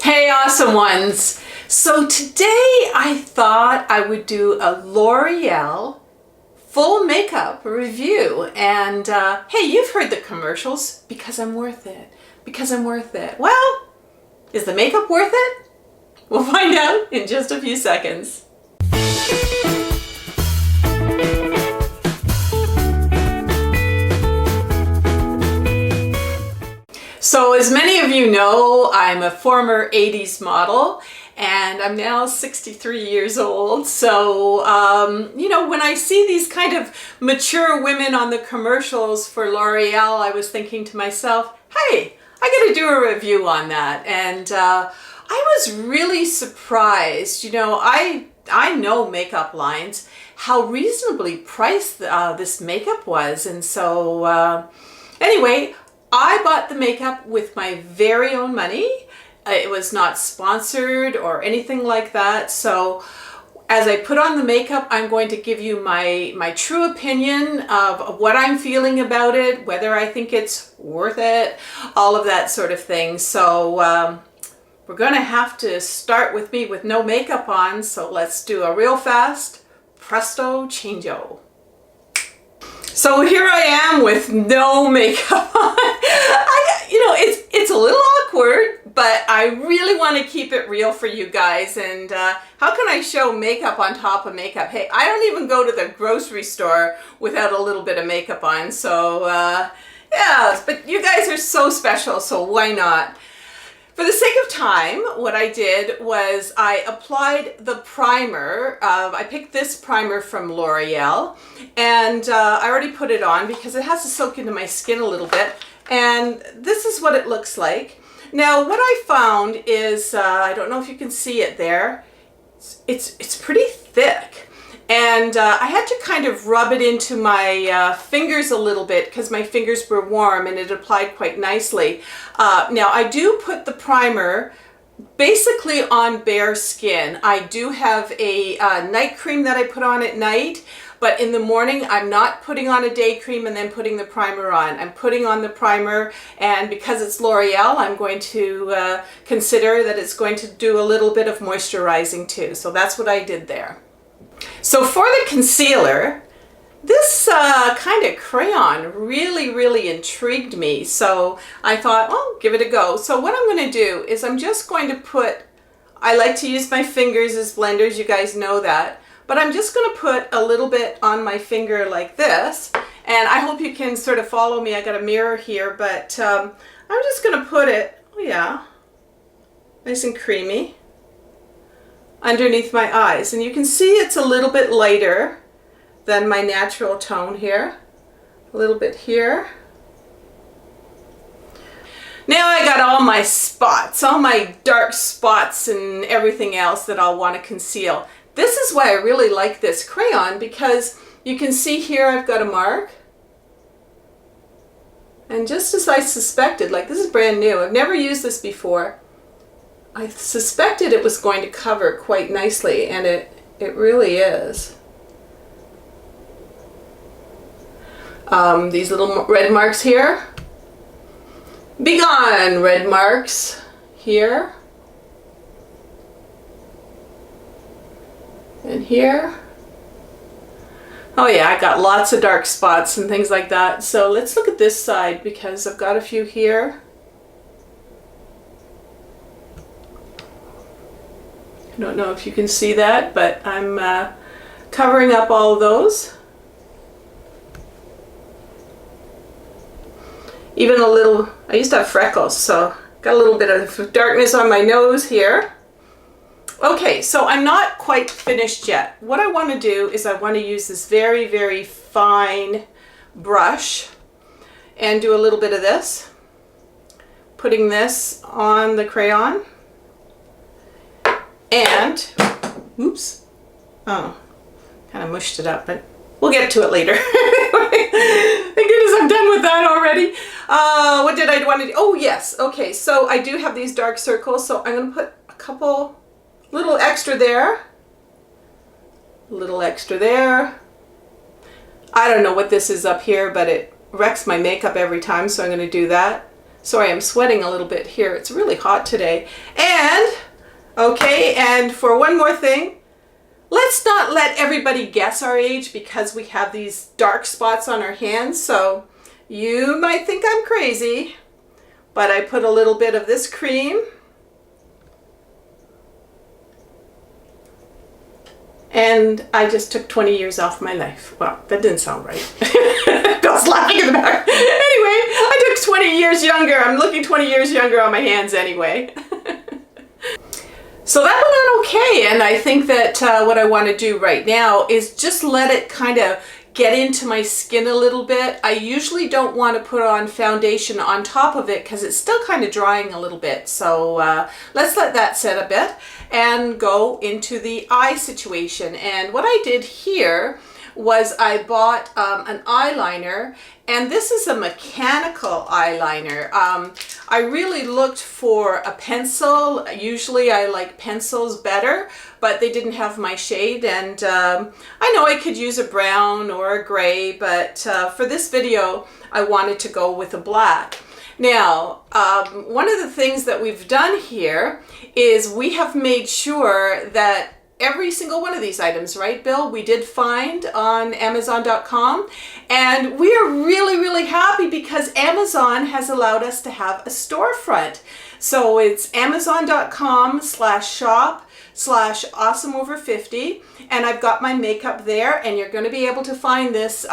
Hey, awesome ones. So today I thought I would do a L'Oreal full makeup review. And hey, you've heard the commercials, because I'm worth it, because I'm worth it. Well, is the makeup worth it? We'll find out in just a few seconds. So as many of you know, I'm a former 80s model and I'm now 63 years old. So, you know, when I see these kind of mature women on the commercials for L'Oreal, I was thinking to myself, hey, I gotta do a review on that. And I was really surprised. You know, I know makeup lines, how reasonably priced this makeup was. And so anyway, I bought the makeup with my very own money. It was not sponsored or anything like that. So as I put on the makeup, I'm going to give you my true opinion of what I'm feeling about it, whether I think it's worth it, all of that sort of thing. So we're gonna have to start with me with no makeup on. So let's do a real fast presto changeo. So here I am with no makeup on. You know, it's a little awkward, but I really want to keep it real for you guys. And how can I show makeup on top of makeup? Hey, I don't even go to the grocery store without a little bit of makeup on. So yeah, but you guys are so special, so why not? For the sake of time, what I did was I applied the primer. I picked this primer from L'Oreal, and I already put it on because it has to soak into my skin a little bit. And this is what it looks like. Now, what I found is, I don't know if you can see it there, it's pretty thick. And I had to kind of rub it into my fingers a little bit because my fingers were warm and it applied quite nicely. Now I do put the primer basically on bare skin. I do have a night cream that I put on at night, but in the morning I'm not putting on a day cream and then putting the primer on. I'm putting on the primer, and because it's L'Oreal, I'm going to consider that it's going to do a little bit of moisturizing too. So that's what I did there. So for the concealer, this kind of crayon really intrigued me. So I thought, well, give it a go. So what I'm going to do is I'm just going to put, I like to use my fingers as blenders, you guys know that. But I'm just going to put a little bit on my finger like this. And I hope you can sort of follow me. I got a mirror here, but I'm just going to put it, oh yeah, nice and creamy, underneath my eyes. And you can see it's a little bit lighter than my natural tone here. A little bit here. Now I got all my spots, all my dark spots and everything else that I'll want to conceal. This is why I really like this crayon, because you can see here I've got a mark. And just as I suspected, like this is brand new, I've never used this before. I suspected it was going to cover quite nicely, and it really is. These little red marks here. Be gone, red marks here. And here. Oh yeah, I got lots of dark spots and things like that. So let's look at this side, because I've got a few here. I don't know if you can see that, but I'm covering up all of those. Even a little, I used to have freckles, so got a little bit of darkness on my nose here. Okay, so I'm not quite finished yet. What I want to do is I want to use this very fine brush and do a little bit of this, putting this on the crayon. And, oops, oh, kind of mushed it up, but we'll get to it later. Thank goodness I'm done with that already. What did I want to do? Oh yes, okay, so I do have these dark circles, so I'm going to put a couple, little extra there, a little extra there. I don't know what this is up here, but it wrecks my makeup every time, so I'm going to do that. Sorry, I'm sweating a little bit here. It's really hot today. And, okay, and for one more thing, let's not let everybody guess our age because we have these dark spots on our hands. So you might think I'm crazy, but I put a little bit of this cream. And I just took 20 years off my life. Well, that didn't sound right. Bill's laughing in the back. Anyway, I took 20 years younger. I'm looking 20 years younger on my hands anyway. So that went on okay. And I think that what I want to do right now is just let it kind of get into my skin a little bit. I usually don't want to put on foundation on top of it because it's still kind of drying a little bit. So let's let that set a bit and go into the eye situation. And what I did here was I bought an eyeliner, and this is a mechanical eyeliner. I really looked for a pencil. Usually I like pencils better, but they didn't have my shade, and I know I could use a brown or a gray, but for this video I wanted to go with a black. Now, one of the things that we've done here is we have made sure that every single one of these items, right, Bill, we did find on Amazon.com, and we are really, really happy because Amazon has allowed us to have a storefront. So it's Amazon.com/shop/awesomeover50, and I've got my makeup there, and you're going to be able to find this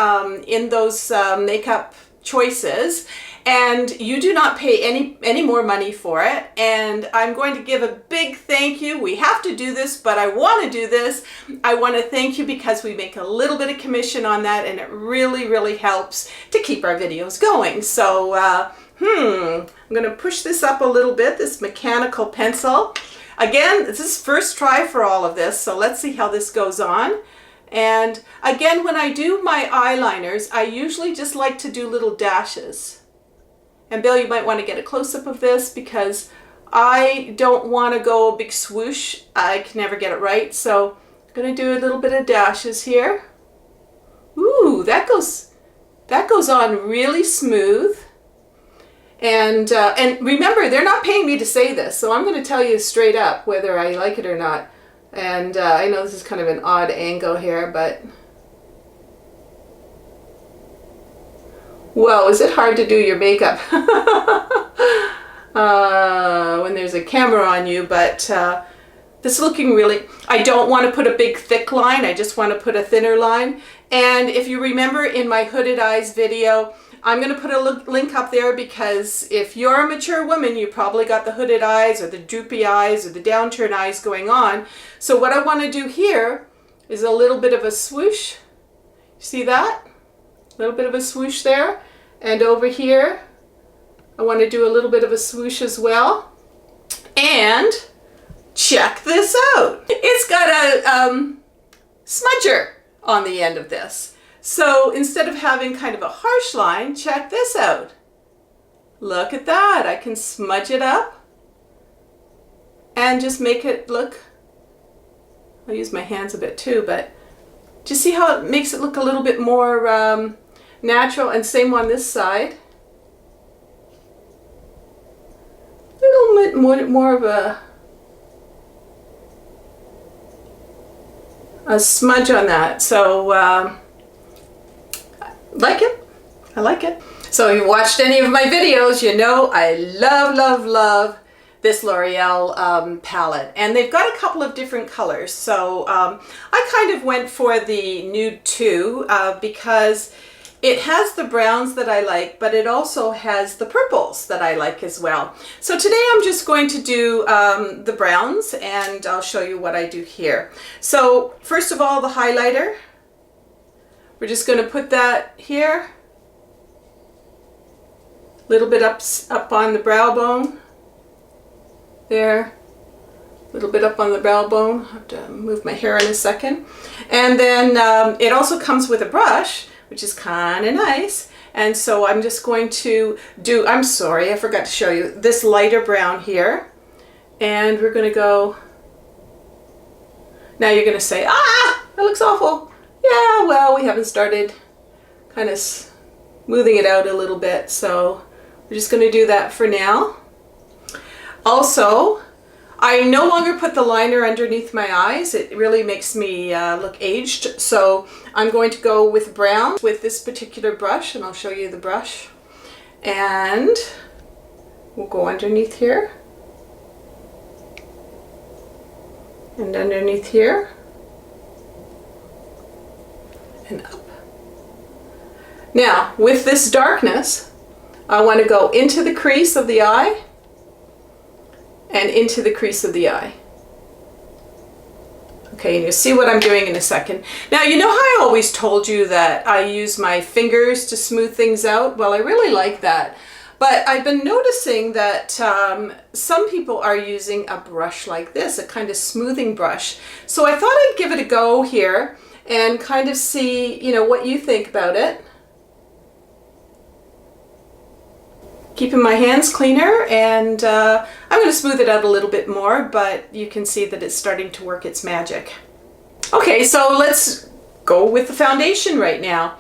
in those makeup choices, and you do not pay any more money for it. And I'm going to give a big thank you. We have to do this, but I want to do this. I want to thank you because we make a little bit of commission on that, and it really, really helps to keep our videos going. So I'm going to push this up a little bit, this mechanical pencil. Again, this is first try for all of this, so let's see how this goes on. And again, when I do my eyeliners, I usually just like to do little dashes. And Bill, you might want to get a close-up of this because I don't want to go a big swoosh. I can never get it right. So I'm going to do a little bit of dashes here. Ooh, that goes on really smooth. And remember, they're not paying me to say this, so I'm going to tell you straight up whether I like it or not. And I know this is kind of an odd angle here, but whoa, is it hard to do your makeup when there's a camera on you? But this is looking really, I don't want to put a big thick line, I just want to put a thinner line. And if you remember in my hooded eyes video, I'm going to put a link up there because if you're a mature woman, you probably got the hooded eyes or the droopy eyes or the downturned eyes going on. So what I want to do here is a little bit of a swoosh. See that? A little bit of a swoosh there. And over here, I want to do a little bit of a swoosh as well. And check this out. It's got a smudger on the end of this. So instead of having kind of a harsh line, check this out. Look at that. I can smudge it up and just make it look, I'll use my hands a bit too, but do you see how it makes it look a little bit more natural? And same on this side. A little bit more of a smudge on that. So like it. I like it. So if you watched any of my videos, you know I love, love, love this L'Oreal palette. And they've got a couple of different colors. So I kind of went for the Nude 2 because it has the browns that I like, but it also has the purples that I like as well. So today I'm just going to do the browns, and I'll show you what I do here. So first of all, the highlighter. We're just going to put that here, a little bit up on the brow bone, there, a little bit up on the brow bone. I'll have to move my hair in a second. And then it also comes with a brush, which is kind of nice. And so I'm just going to do, I'm sorry, I forgot to show you, this lighter brown here. And we're going to go, now you're going to say, ah, that looks awful. Yeah, well, we haven't started kind of smoothing it out a little bit, so We're just going to do that for now. Also, I no longer put the liner underneath my eyes. It really makes me look aged. So I'm going to go with brown with this particular brush, and I'll show you the brush. And we'll go underneath here. And underneath here. And up. Now, with this darkness, I want to go into the crease of the eye and into the crease of the eye. Okay, and you'll see what I'm doing in a second. Now, you know how I always told you that I use my fingers to smooth things out? Well, I really like that. But I've been noticing that some people are using a brush like this, a kind of smoothing brush. So I thought I'd give it a go here and kind of see, you know, what you think about it. Keeping my hands cleaner, and I'm going to smooth it out a little bit more, but you can see that it's starting to work its magic. Okay, so let's go with the foundation right now.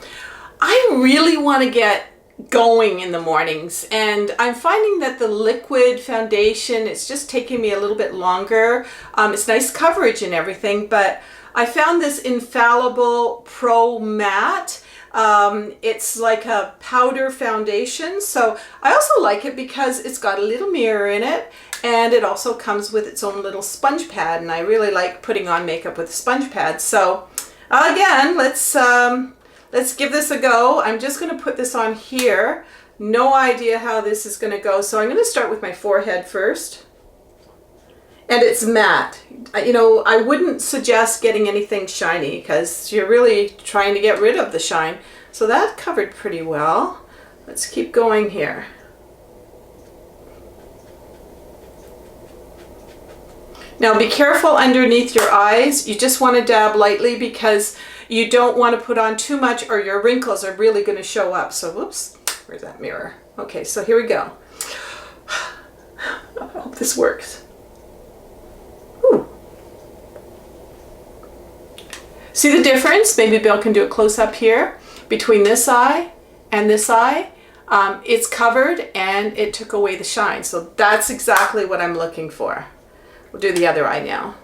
I really want to get going in the mornings, and I'm finding that the liquid foundation, it's just taking me a little bit longer. It's nice coverage and everything, but I found this Infallible Pro Matte. It's like a powder foundation, so I also like it because it's got a little mirror in it, and it also comes with its own little sponge pad, and I really like putting on makeup with a sponge pad. So again, let's give this a go. I'm just going to put this on here. No idea how this is going to go, so I'm going to start with my forehead first. And it's matte. You know, I wouldn't suggest getting anything shiny because you're really trying to get rid of the shine. So that covered pretty well. Let's keep going here. Now be careful underneath your eyes. You just want to dab lightly because you don't want to put on too much or your wrinkles are really going to show up. So whoops, where's that mirror? Okay, so here we go. I hope this works. See the difference? Maybe Bill can do a close-up here between this eye and this eye. It's covered and it took away the shine. So that's exactly what I'm looking for. We'll do the other eye now.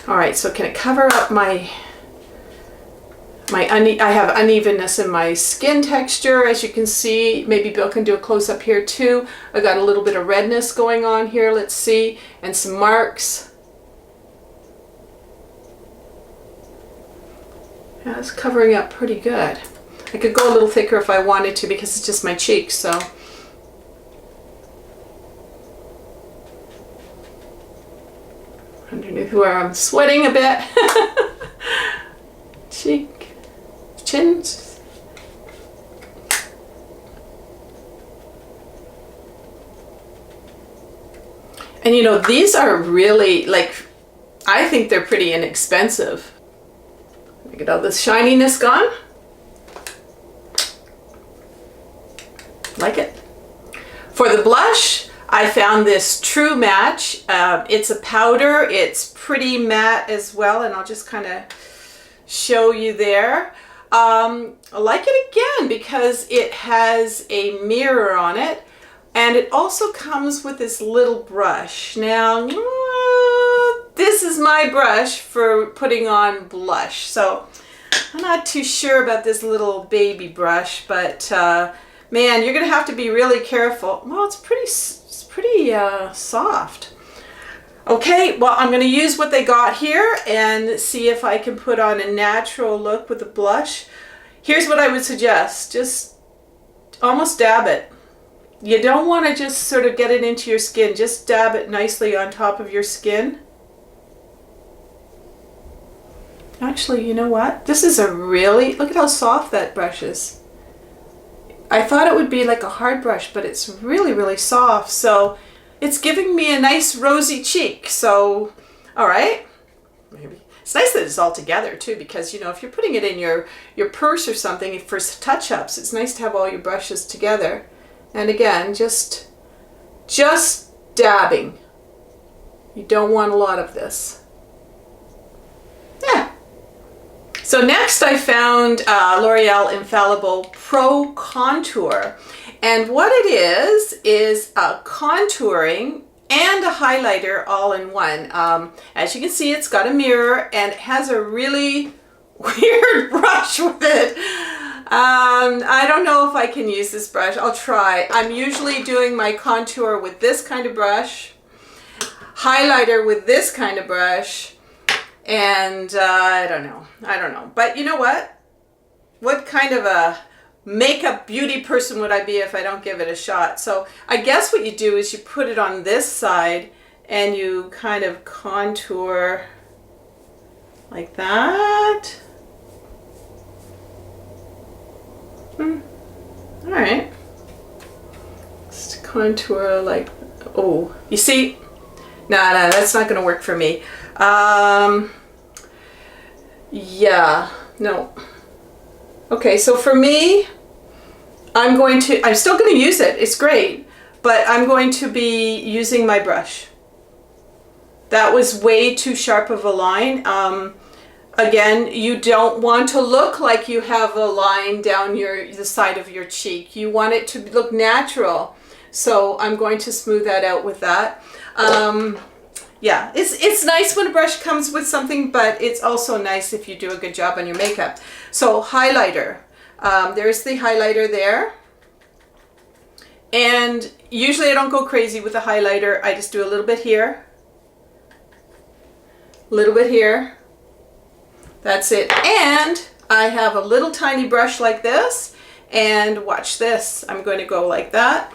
All right, so can it cover up I have unevenness in my skin texture, as you can see. Maybe Bill can do a close-up here too. I got a little bit of redness going on here, let's see, and some marks. Yeah, it's covering up pretty good. I could go a little thicker if I wanted to because it's just my cheeks, so. Underneath where I'm sweating a bit. Cheek. Chins. And you know, these are really, like, I think they're pretty inexpensive. Get all this shininess gone. Like it. For the blush, I found this True Match. It's a powder. It's pretty matte as well, and I'll just kind of show you there. I like it again because it has a mirror on it, and it also comes with this little brush. Now, this is my brush for putting on blush, so I'm not too sure about this little baby brush, but man, you're gonna have to be really careful. Well, it's pretty soft. Okay, well, I'm going to use what they got here and see if I can put on a natural look with the blush. Here's what I would suggest. Just almost dab it. You don't want to just sort of get it into your skin. Just dab it nicely on top of your skin. Actually, you know what? This is a really, look at how soft that brush is. I thought it would be like a hard brush, but it's really, really soft. So it's giving me a nice rosy cheek. So, all right. Maybe. It's nice that it's all together too, because you know, if you're putting it in your purse or something for touch-ups, it's nice to have all your brushes together. And again, just dabbing. You don't want a lot of this. Yeah. So next I found L'Oreal Infallible Pro Contour. And what it is a contouring and a highlighter all in one. As you can see, it's got a mirror and it has a really weird brush with it. I don't know if I can use this brush. I'll try. I'm usually doing my contour with this kind of brush, highlighter with this kind of brush, and I don't know. But you know what? What kind of a makeup beauty person would I be if I don't give it a shot? So I guess what you do is you put it on this side and you kind of contour like that. All right. Just contour like, oh, you see? No, that's not going to work for me. Yeah, no. Okay, so for me, I'm still going to use it. It's great, but I'm going to be using my brush. That was way too sharp of a line. Again, you don't want to look like you have a line down the side of your cheek. You want it to look natural. So I'm going to smooth that out with that. Yeah, it's nice when a brush comes with something, but it's also nice if you do a good job on your makeup. So highlighter. There's the highlighter there. And usually I don't go crazy with the highlighter. I just do a little bit here. A little bit here. That's it. And I have a little tiny brush like this, and watch this. I'm going to go like that.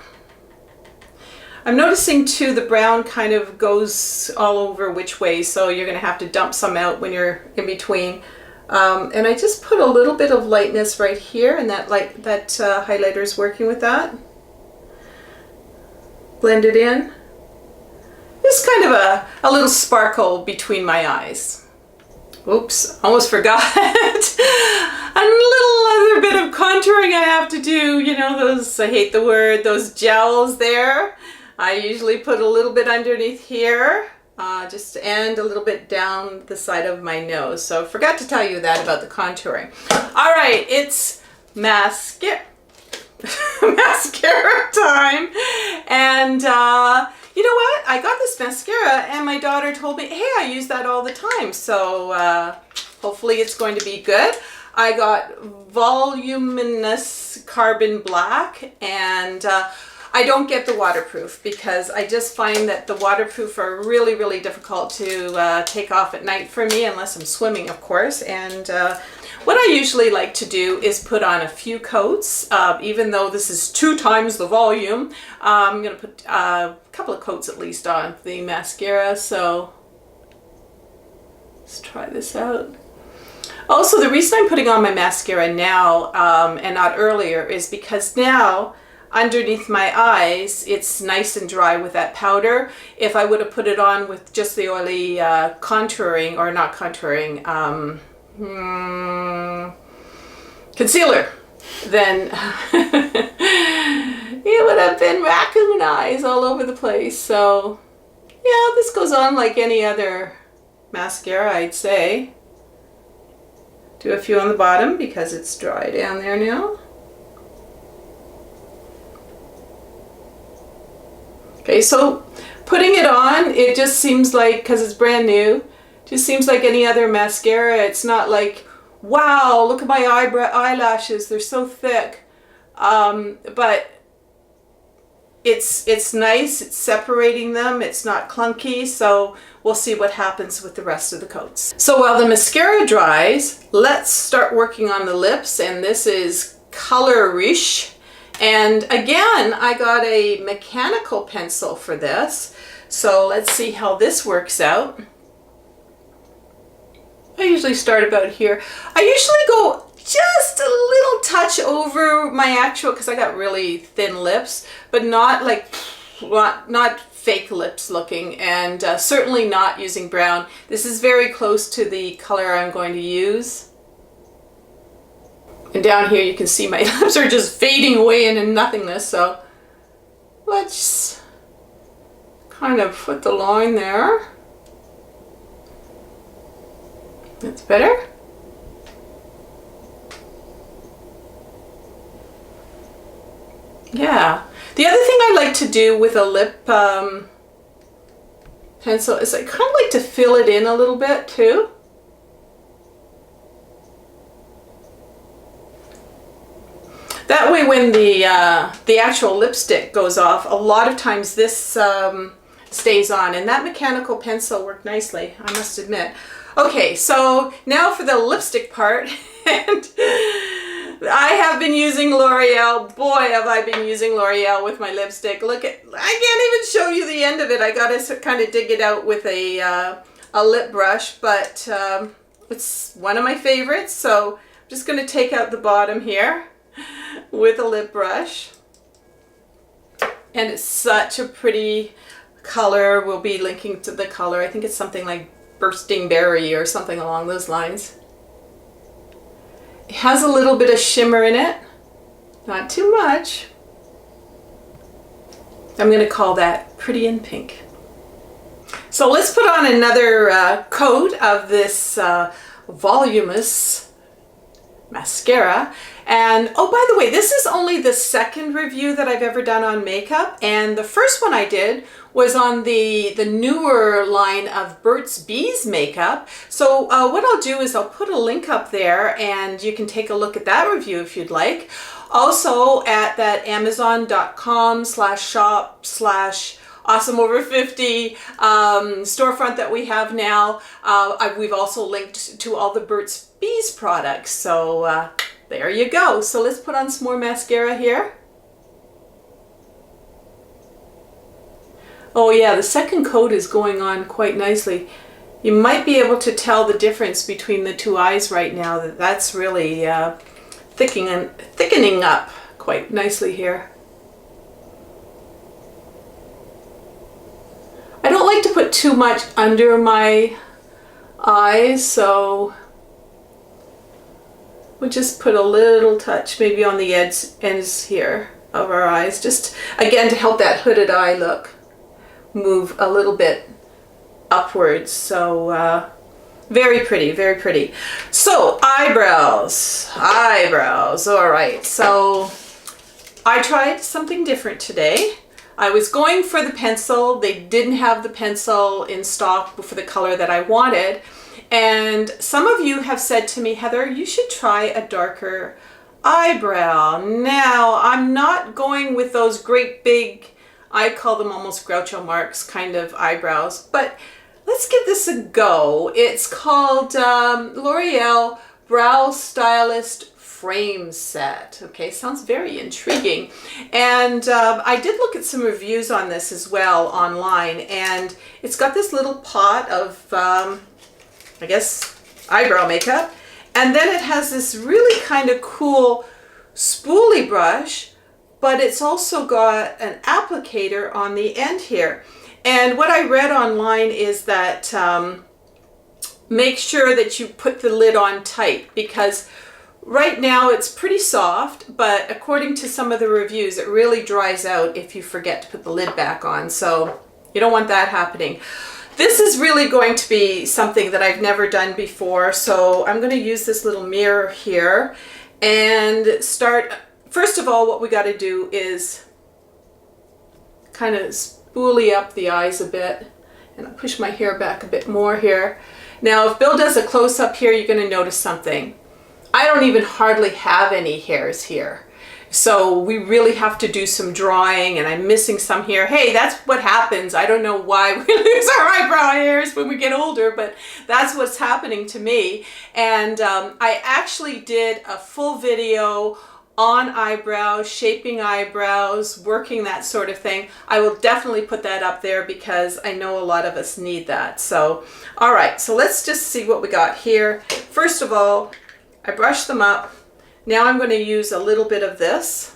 I'm noticing too the brown kind of goes all over which way, so you're going to have to dump some out when you're in between. And I just put a little bit of lightness right here, and that highlighter is working with that. Blend it in. Just kind of a little sparkle between my eyes. Oops, almost forgot. A little other bit of contouring I have to do. You know, those, I hate the word, those gels there. I usually put a little bit underneath here, and a little bit down the side of my nose. So I forgot to tell you that about the contouring. All right, it's mascara time. And you know what? I got this mascara and my daughter told me, hey, I use that all the time. So hopefully it's going to be good. I got Voluminous Carbon Black, and I don't get the waterproof because I just find that the waterproof are really, really difficult to take off at night for me, unless I'm swimming, of course. And what I usually like to do is put on a few coats, even though this is 2 times the volume. I'm going to put a couple of coats at least on the mascara, so let's try this out. Also, the reason I'm putting on my mascara now and not earlier is because now underneath my eyes it's nice and dry with that powder. If I would have put it on with just the oily contouring, or not contouring, concealer, then it would have been raccoon eyes all over the place. So yeah, this goes on like any other mascara, I'd say. Do a few on the bottom because it's dry down there now. Okay, so putting it on, it just seems like, because it's brand new, just seems like any other mascara. It's not like, wow, look at my eyelashes, they're so thick. But it's nice, it's separating them, it's not clunky, so we'll see what happens with the rest of the coats. So while the mascara dries, let's start working on the lips, and this is Color Riche. And again, I got a mechanical pencil for this, so let's see how this works out. I usually start about here. I usually go just a little touch over my actual, because I got really thin lips, but not like, not fake lips looking, and certainly not using brown. This is very close to the color I'm going to use. And down here you can see my lips are just fading away into nothingness, so let's kind of put the line there. That's better. Yeah. The other thing I like to do with a lip pencil is I kind of like to fill it in a little bit too. That way when the actual lipstick goes off, a lot of times this stays on, and that mechanical pencil worked nicely, I must admit. Okay, so now for the lipstick part, and I have been using L'Oreal. Boy, have I been using L'Oreal with my lipstick. Look at, I can't even show you the end of it. I gotta kind of dig it out with a lip brush, but it's one of my favorites, so I'm just gonna take out the bottom here with a lip brush. And it's such a pretty color. We'll be linking to the color. I think it's something like Bursting Berry or something along those lines. It has a little bit of shimmer in it, not too much. I'm going to call that Pretty in Pink. So let's put on another coat of this voluminous mascara. And oh, by the way, this is only the second review that I've ever done on makeup, and the first one I did was on the newer line of Burt's Bees makeup. So what I'll do is I'll put a link up there and you can take a look at that review if you'd like. Also at that amazon.com/shop/awesomeover50 storefront that we have now. We've also linked to all the Burt's Bees products. So there you go. So let's put on some more mascara here. Oh yeah, the second coat is going on quite nicely. You might be able to tell the difference between the two eyes right now. That's really thickening up quite nicely here. I don't like to put too much under my eyes, so we'll just put a little touch maybe on the ends here of our eyes, just again to help that hooded eye look move a little bit upwards. So very pretty, very pretty. So eyebrows. All right, so I tried something different today. I was going for the pencil. They didn't have the pencil in stock for the color that I wanted. And some of you have said to me, Heather, you should try a darker eyebrow. Now, I'm not going with those great big, I call them almost Groucho Marx kind of eyebrows, but let's give this a go. It's called L'Oreal Brow Stylist Frame Set. Okay, sounds very intriguing. And I did look at some reviews on this as well online, and it's got this little pot of I guess eyebrow makeup, and then it has this really kind of cool spoolie brush, but it's also got an applicator on the end here. And what I read online is that make sure that you put the lid on tight, because right now it's pretty soft, but according to some of the reviews, it really dries out if you forget to put the lid back on. So you don't want that happening. This is really going to be something that I've never done before, so I'm going to use this little mirror here and start. First of all, what we got to do is kind of spoolie up the eyes a bit, and I'll push my hair back a bit more here. Now, if Bill does a close-up here, you're going to notice something. I don't even hardly have any hairs here. So we really have to do some drawing, and I'm missing some here. Hey, that's what happens. I don't know why we lose our eyebrow hairs when we get older, but that's what's happening to me. And I actually did a full video on eyebrows, shaping eyebrows, working that sort of thing. I will definitely put that up there because I know a lot of us need that. So, all right, so let's just see what we got here. First of all, I brushed them up. Now I'm going to use a little bit of this.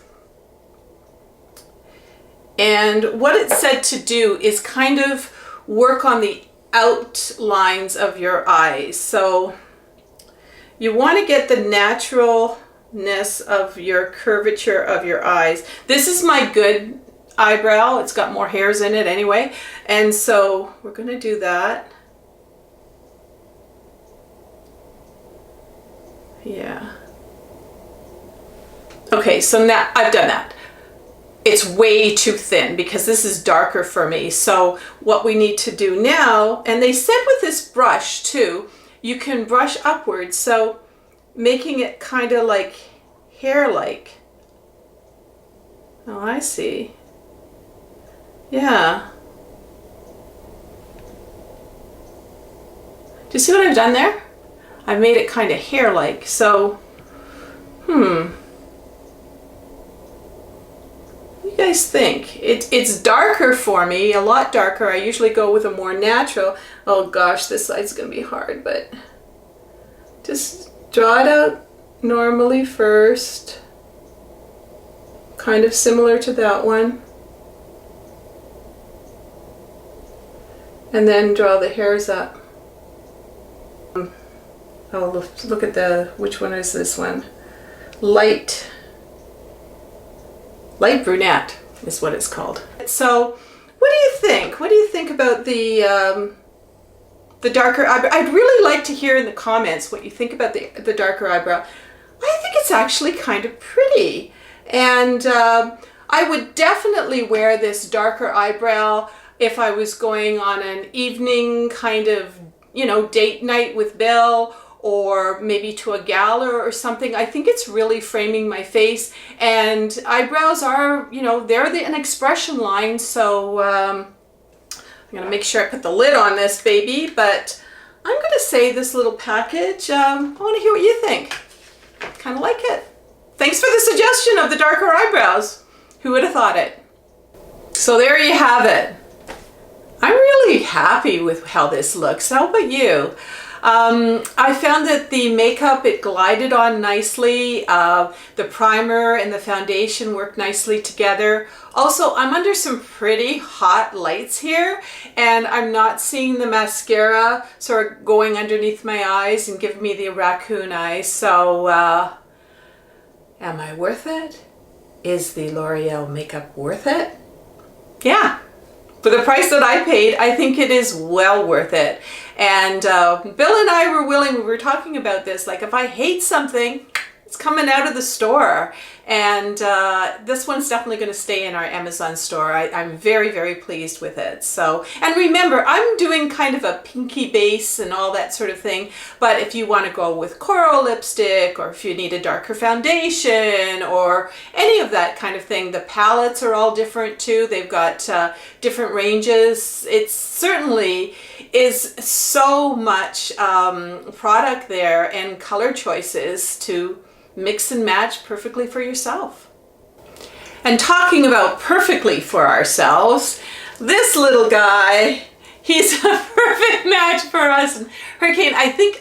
And what it said to do is kind of work on the outlines of your eyes. So you want to get the naturalness of your curvature of your eyes. This is my good eyebrow. It's got more hairs in it anyway. And so we're going to do that. Yeah. Okay, so now I've done that. it's way too thin because this is darker for me. So what we need to do now, and they said with this brush too, you can brush upwards, so making it kind of like hair-like. Oh, I see. Yeah. Do you see what I've done there? I've made it kind of hair-like, so, what do you guys think? It's darker for me, a lot darker. I usually go with a more natural. Oh gosh, this side's gonna be hard, but just draw it out normally first. Kind of similar to that one. And then draw the hairs up. Oh, look at which one is this one? Light brunette is what it's called. So, what do you think? What do you think about the darker eyebrow? I'd really like to hear in the comments what you think about the darker eyebrow. I think it's actually kind of pretty. And I would definitely wear this darker eyebrow if I was going on an evening kind of, date night with Bill, or maybe to a gala or something. I think it's really framing my face, and eyebrows are, they're an expression line, so I'm gonna make sure I put the lid on this baby, but I'm gonna say this little package, I wanna hear what you think. Kind of like it. Thanks for the suggestion of the darker eyebrows. Who would have thought it? So there you have it. I'm really happy with how this looks. How about you? I found that the makeup, it glided on nicely. The primer and the foundation worked nicely together. Also, I'm under some pretty hot lights here, and I'm not seeing the mascara sort of going underneath my eyes and giving me the raccoon eyes. So, am I worth it? Is the L'Oreal makeup worth it? Yeah. For the price that I paid, I think it is well worth it. And Bill and I we were talking about this, like if I hate something, it's coming out of the store. And this one's definitely going to stay in our Amazon store. I'm very, very pleased with it. So, and remember, I'm doing kind of a pinky base and all that sort of thing. But if you want to go with coral lipstick, or if you need a darker foundation, or any of that kind of thing, the palettes are all different too. They've got different ranges. It certainly is so much product there and color choices to mix and match perfectly for yourself. And talking about perfectly for ourselves, this little guy, he's a perfect match for us. And Hurricane, I think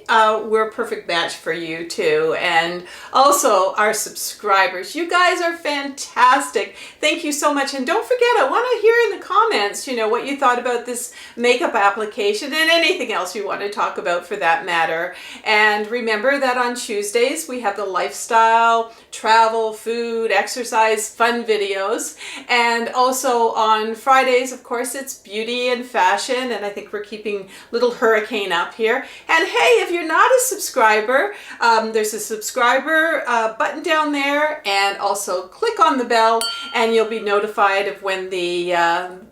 we're a perfect match for you too. And also our subscribers. You guys are fantastic. Thank you so much. And don't forget, I want to hear in the comments, what you thought about this makeup application and anything else you want to talk about for that matter. And remember that on Tuesdays, we have the lifestyle, travel, food, exercise, fun videos. And also on Fridays, of course, it's beauty and fashion. And I think we're keeping little Hurricane up here. And hey, if you're not a subscriber, there's a subscriber button down there, and also click on the bell and you'll be notified of when the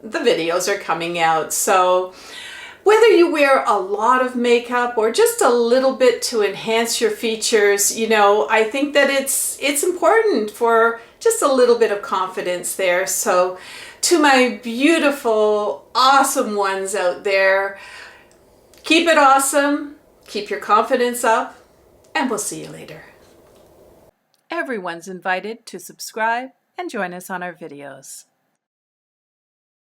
videos are coming out. So whether you wear a lot of makeup or just a little bit to enhance your features, I think that it's important for just a little bit of confidence there. So to my beautiful, awesome ones out there, keep it awesome, keep your confidence up, and we'll see you later. Everyone's invited to subscribe and join us on our videos.